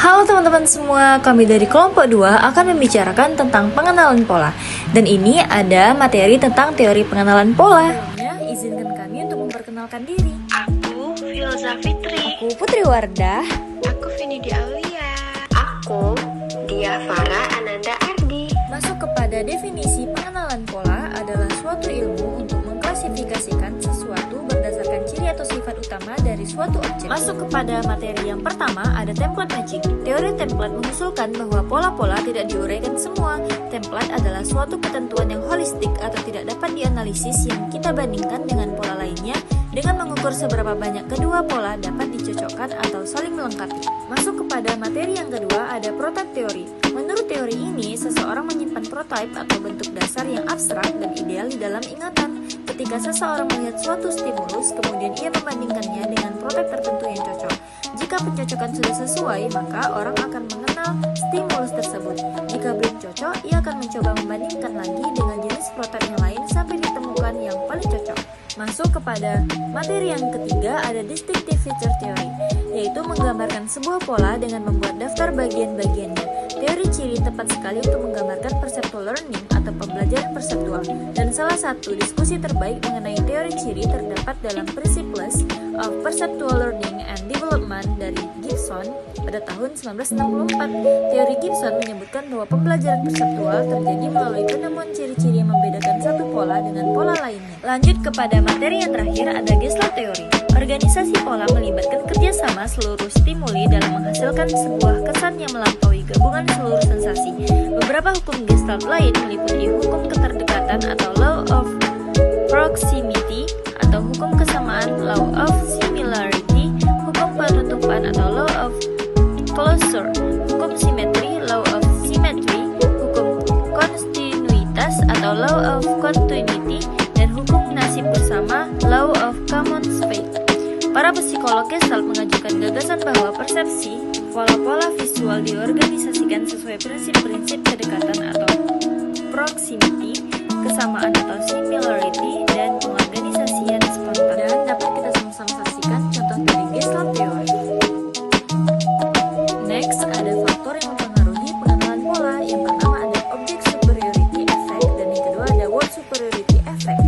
Halo teman-teman semua, kami dari kelompok 2 akan membicarakan tentang pengenalan pola. Dan ini ada materi tentang teori pengenalan pola. Sebelumnya, izinkan kami untuk memperkenalkan diri. Aku Filza Fitri. Aku Putri Wardah. Aku Finidi Aulia. Aku Dia Farah Ananda Ardi. Masuk kepada definisi pengenalan pola adalah suatu ilmu untuk mengklasifikasikan sesuatu berdasarkan ciri atau sifat utama dari suatu objek. Masuk kepada materi yang pertama ada template matching. Teori template mengusulkan bahwa pola-pola tidak diuraikan semua. Template adalah suatu ketentuan yang holistik atau tidak dapat dianalisis yang kita bandingkan dengan pola lainnya dengan mengukur seberapa banyak kedua pola dapat dicocokkan atau saling melengkapi. Masuk kepada materi yang kedua ada prototype teori. Menurut teori ini, seseorang menyimpan prototype atau bentuk dasar yang abstrak dan ideal di dalam ingatan. Ketika seseorang melihat suatu stimulus, kemudian ia membandingkannya dengan prototype tertentu yang cocok. Jika pencocokan sudah sesuai, maka orang akan mengenal stimulus tersebut. Jika belum cocok, ia akan mencoba membandingkan lagi dengan jenis prototype yang lain sampai ditemukan yang paling cocok. Masuk kepada materi yang ketiga ada distinctive feature theory, yaitu menggambarkan sebuah pola dengan membuat daftar bagian-bagiannya. Teori ciri tepat sekali untuk menggambarkan perceptual learning atau pembelajaran perseptual, dan salah satu diskusi terbaik mengenai teori ciri terdapat dalam Principles of Perceptual Learning and Development dari Gibson pada tahun 1964. Teori Gibson menyebutkan bahwa pembelajaran perseptual terjadi melalui penemuan ciri-ciri yang membedakan satu pola dengan pola lainnya. Lanjut kepada materi yang terakhir ada Gestalt Theory. Organisasi pola melibatkan kerjasama seluruh stimuli dalam menghasilkan sebuah kesan yang melampaui gabungan seluruh sensasi. Beberapa hukum Gestalt lain meliputi hukum keterdekatan atau law of proximity atau hukum kesamaan law of similarity, hukum penutupan atau law of closure, hukum simetri law of symmetry, hukum kontinuitas atau law of continuity, dan hukum nasib bersama law of common fate. Para psikolog Gestalt mengajukan gagasan bahwa persepsi pola-pola visual diorganisasikan sesuai prinsip-prinsip kedekatan atau proximity, kesamaan atau similarity, dan pengorganisasian spontan. Dan dapat kita sama-sama saksikan contoh dari Gestalt Theory. Next, ada faktor yang mempengaruhi pengenalan pola. Yang pertama ada object superiority effect, dan yang kedua ada word superiority effect.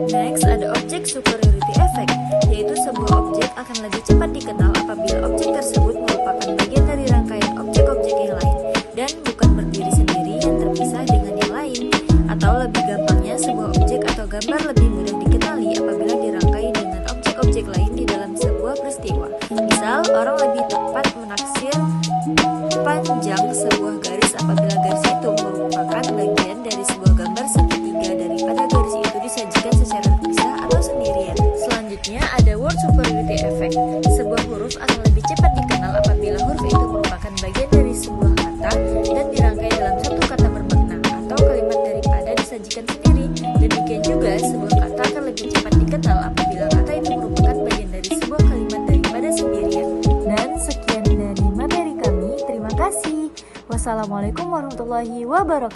Next, ada object superiority effect, yaitu sebuah objek akan lebih cepat dikenal apabila objek tersebut merupakan bagian dari rangkaian objek-objek yang lain dan bukan berdiri sendiri yang terpisah dengan yang lain. Atau lebih gampangnya, sebuah objek atau gambar lebih mudah dikenali apabila dirangkai dengan objek-objek lain di dalam sebuah peristiwa. Misal, orang lebih tepat menaksir panjang sebuah garis apabila garis itu merupakan bagian dari sebuah gambar segitiga daripada garis itu disajikan secara terpisah atau sendirian. Selanjutnya ada word superiority effect. Sebuah huruf akan lebih cepat dikenal apabila huruf itu merupakan bagian dari sebuah kata dan dirangkai dalam satu kata bermakna atau kalimat daripada disajikan sendiri. Demikian juga sebuah kata akan lebih cepat dikenal apabila kata itu merupakan bagian dari sebuah kalimat daripada sendirian. Dan sekian dari materi kami. Terima kasih. Wassalamualaikum warahmatullahi wabarakatuh.